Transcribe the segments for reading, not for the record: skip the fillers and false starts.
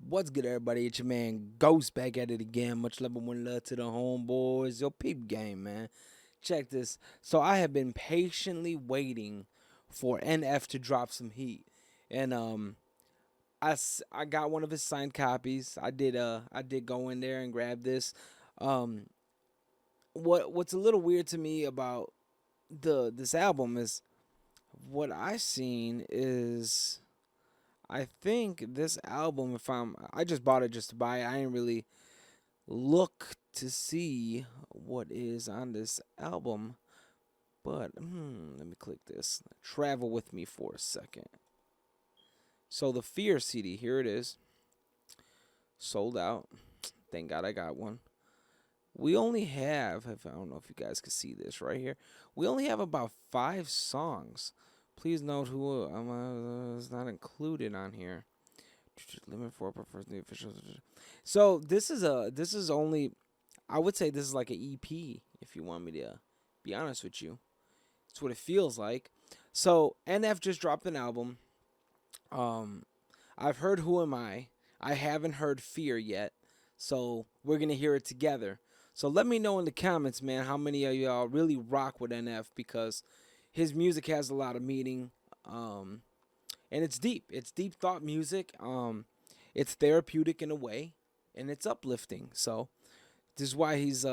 What's good, everybody? It's your man Ghost back at it again. Much love and one love to the homeboys. Yo, peep game, man. Check this. So I have been patiently waiting for NF to drop some heat, and I got one of his signed copies. I did go in there and grab this. Um, what's a little weird to me about this album is what I seen is I think this album, if I just bought it just to buy it. I didn't really look to see what is on this album. But let me click this. Travel with me for a second. So the Fear CD, here it is. Sold out. Thank God I got one. We only have, if I don't know if you guys can see this right here. We only have about 5 songs. Please note who is not included on here. Limit for prefers the official. So this is only, I would say this is like an EP. If you want me to be honest with you, it's what it feels like. So NF just dropped an album. I've heard Who Am I. I haven't heard Fear yet. So we're gonna hear it together. So let me know in the comments, man, how many of y'all really rock with NF because his music has a lot of meaning. And it's deep. It's deep thought music. It's therapeutic in a way, and it's uplifting. So this is why he's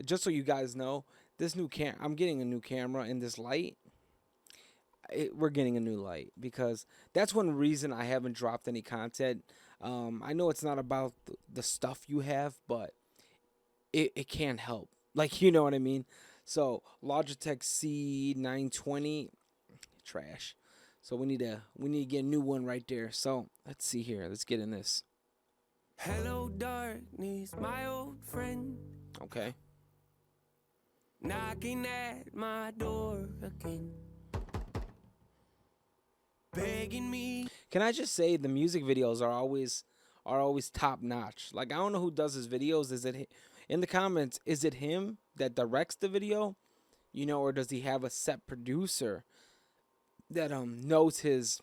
just so you guys know, this new I'm getting a new camera and this light. We're getting a new light because that's one reason I haven't dropped any content. I know it's not about the stuff you have, but it can help. Like, you know what I mean? So Logitech C920, trash. So we need to get a new one right there. So let's see here. Let's get in this. Hello, darkness, my old friend. Okay. Knocking at my door again. Begging me. Can I just say the music videos are always top notch. Like, I don't know who does his videos. Is it in the comments? Is it him that directs the video? You know, or does he have a set producer that knows his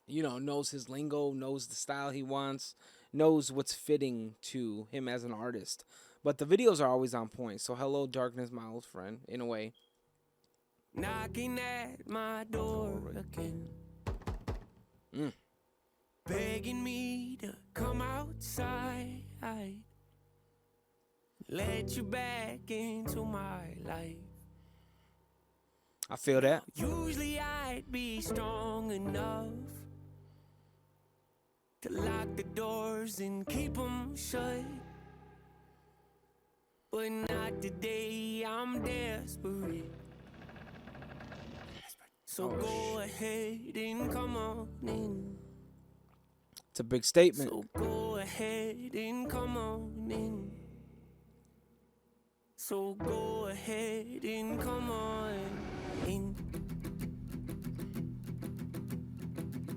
lingo, knows the style he wants, knows what's fitting to him as an artist. But the videos are always on point. So hello, darkness, my old friend, in a way. Knocking at my door again. Begging me to come outside. Let you back into my life. I feel that. Usually I'd be strong enough to lock the doors and keep them shut. But not today, I'm desperate. So go ahead and come on in. It's a big statement. So go ahead and come on in. So go ahead and come on in.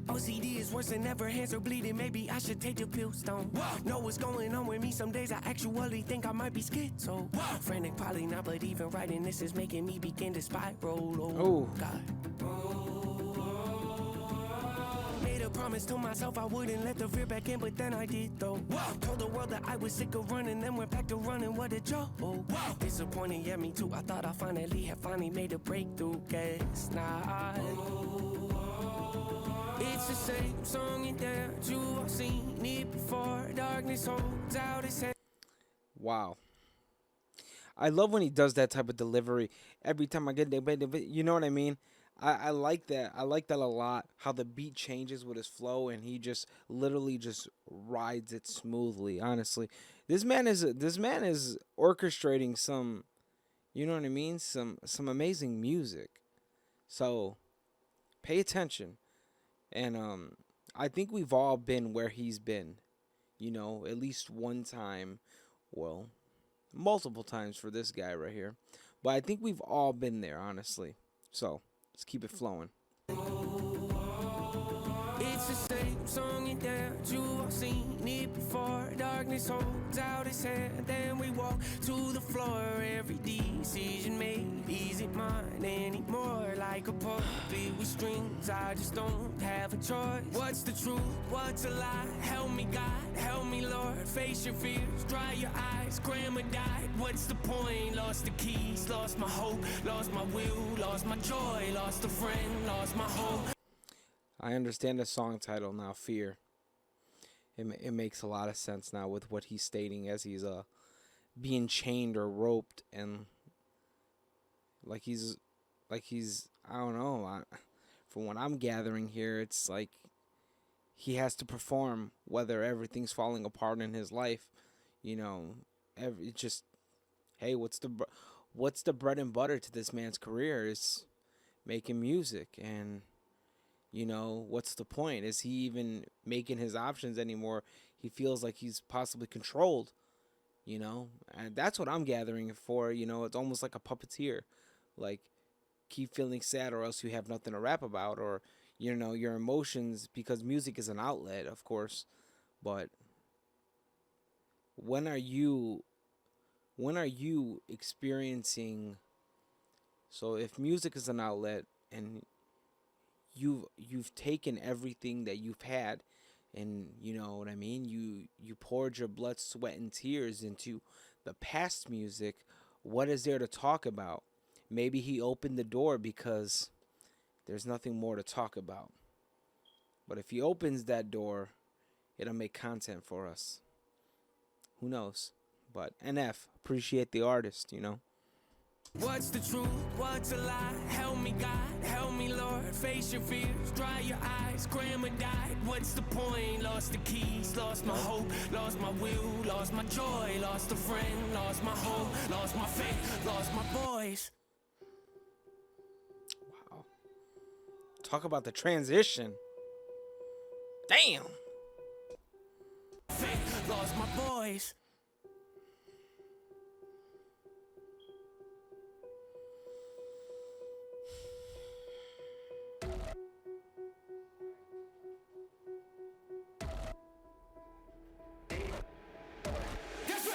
OCD is worse than ever, hands are bleeding, maybe I should take the pill stone. Know what's going on with me, some days I actually think I might be schizo. Frantic, probably not, but even writing this is making me begin to spiral. Oh, God. Made a promise to myself I wouldn't let the fear back in, but then I did though. Told the world that I was sick of running, then went back to running, what a joke. Disappointing, yeah, me too, I thought I finally made a breakthrough, guess not. It's the same song and dance, you have seen it before. Darkness holds out its head. Wow. I love when he does that type of delivery. Every time I get there, you know what I mean? I like that. I like that a lot. How the beat changes with his flow, and he just literally just rides it smoothly. Honestly, this man is orchestrating some, you know what I mean? Some amazing music. So, pay attention. And I think we've all been where he's been, you know, at least one time, well, multiple times for this guy right here. But I think we've all been there, honestly. So let's keep it flowing. It's the same song and dance, you have seen it before. darkness holds out its hand, then we walk to the floor. Every decision made isn't mine anymore. Like a puppet with strings, I just don't have a choice. What's the truth? What's a lie? Help me, God, help me, Lord. Face your fears, dry your eyes. Grandma died. What's the point? Lost the keys, lost my hope, lost my will, lost my joy, lost a friend, lost my hope. I understand the song title now, Fear. It makes a lot of sense now with what he's stating as he's being chained or roped, and like he's I don't know, from what I'm gathering here, it's like he has to perform whether everything's falling apart in his life. You know, just, hey, what's the bread and butter to this man's career is making music. And you know, what's the point? Is he even making his options anymore? He feels like he's possibly controlled, you know? And that's what I'm gathering for, you know? It's almost like a puppeteer. Like, keep feeling sad or else you have nothing to rap about, or, you know, your emotions, because music is an outlet, of course. But when are you experiencing, so if music is an outlet and you've taken everything that you've had, and you know what I mean, you poured your blood, sweat, and tears into the past music, what is there to talk about? Maybe he opened the door because there's nothing more to talk about. But if he opens that door, it'll make content for us. Who knows? But NF, appreciate the artist, you know. What's the truth? What's a lie? Help me, God, help me, Lord. Face your fears, dry your eyes. Grandma died. What's the point? Lost the keys, lost my hope, lost my will, lost my joy, lost a friend, lost my hope, lost my faith, lost my voice. Wow. Talk about the transition. Damn. Faith, lost my voice.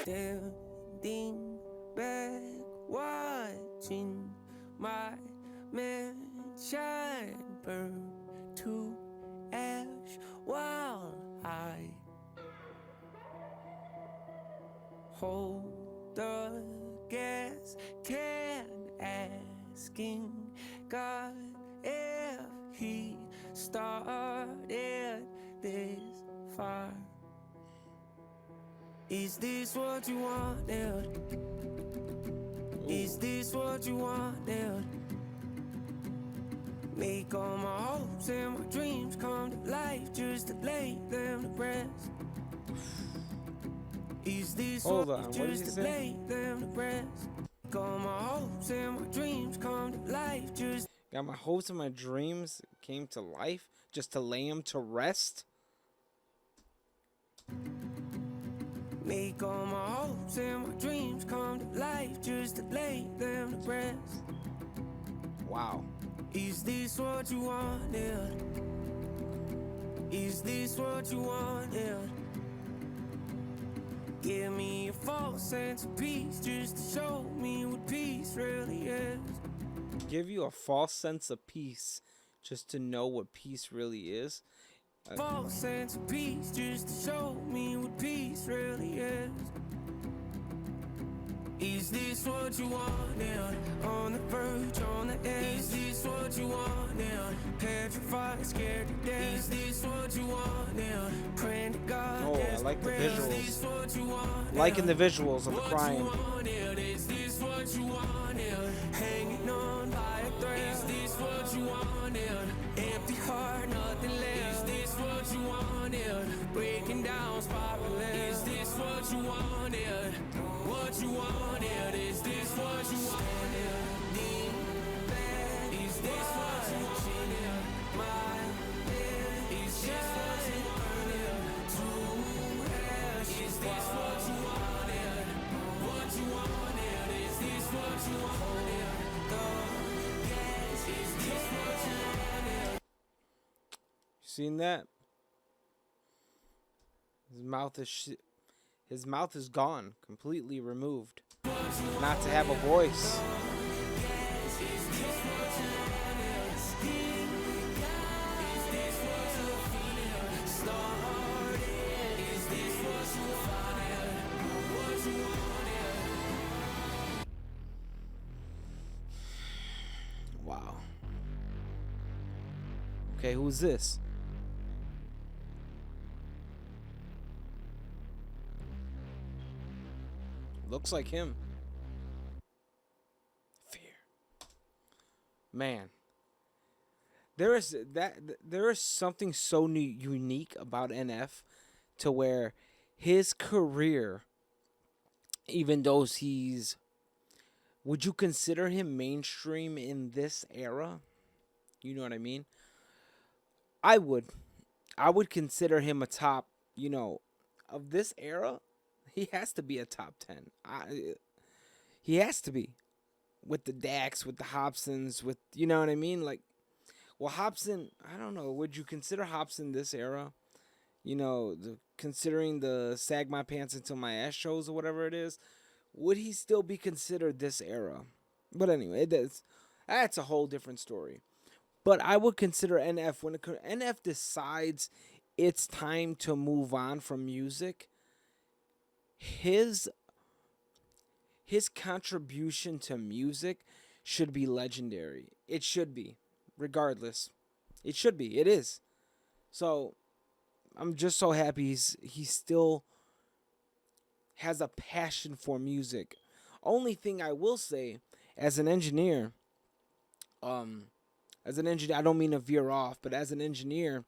Standing back, watching my mansion burn to ash while I hold the gas can, asking God if he started this fire. Is this what you wanted? Is this what you wanted? Make all my hopes and my dreams come to life just to lay them to rest. Is this Hold what on, what did just he to say? lay them to rest? All my hopes and my dreams come to life just. Got my hopes and my dreams came to life just to lay him to rest. Make all my hopes and my dreams come to life just to lay them to rest. Wow. Is this what you wanted? Is this what you wanted? Give me a false sense of peace just to show me what peace really is. Give you a false sense of peace just to know what peace really is. False sense of peace just to show me what peace really is. Is this what you wanted? On the verge, on the edge. Is this what you wanted? Petrified, scared to death. Is this what you wanted? Praying to God. Oh, I like the Is visuals. this what you wanted? Liking the visuals of the What you crying. wanted? Is this what you wanted? Hanging on by a thread. Is this what you wanted? Empty heart, nothing left. Is this what you wanted? Breaking down, spiraling. Is this what you wanted? What you wanted? Is this what you wanted? Is this what you wanted? Is this what you wanted? To ash. Is this what you wanted? What you wanted? Is this what you wanted? Is this what you wanted? Seen that? His His mouth is gone, completely removed. Not to have a voice. Wow. Okay, who's this? Looks like him. Fear. Man. There is something so unique about NF to where his career, even though would you consider him mainstream in this era? You know what I mean? I would. I would consider him a top, of this era. He has to be a top 10. He has to be. With the Dax, with the Hobsons, with, you know what I mean? Like, well, Hobson, I don't know. Would you consider Hobson this era? Considering the Sag My Pants Until My Ass shows or whatever it is, would he still be considered this era? But anyway, that's a whole different story. But I would consider NF when NF decides it's time to move on from music. His contribution to music should be legendary. It should be, regardless. It should be. It is. So I'm just so happy he still has a passion for music. Only thing I will say, as an engineer, I don't mean to veer off, but as an engineer,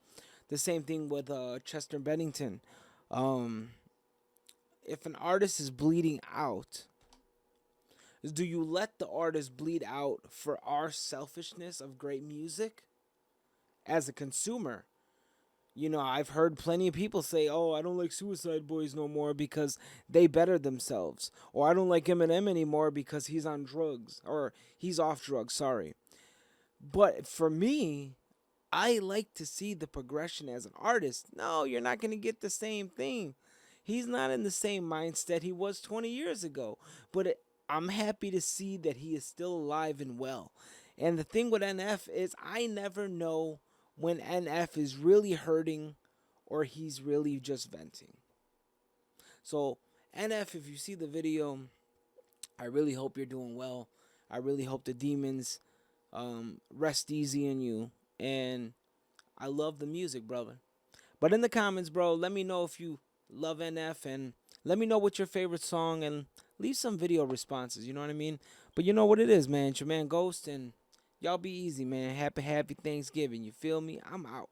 the same thing with Chester Bennington. If an artist is bleeding out, do you let the artist bleed out for our selfishness of great music? As a consumer, I've heard plenty of people say, "Oh, I don't like Suicide Boys no more because they better themselves," or "I don't like Eminem anymore because he's on drugs or he's off drugs." Sorry, but for me, I like to see the progression as an artist. No, you're not gonna get the same thing. He's not in the same mindset he was 20 years ago, but I'm happy to see that he is still alive and well. And the thing with NF is I never know when NF is really hurting or he's really just venting. So, NF, if you see the video, I really hope you're doing well. I really hope the demons rest easy in you. And I love the music, brother. But in the comments, bro, let me know if you love NF and let me know what's your favorite song and leave some video responses, you know what I mean? But you know what it is, man. It's your man Ghost, and y'all be easy, man. Happy Thanksgiving. You feel me? I'm out.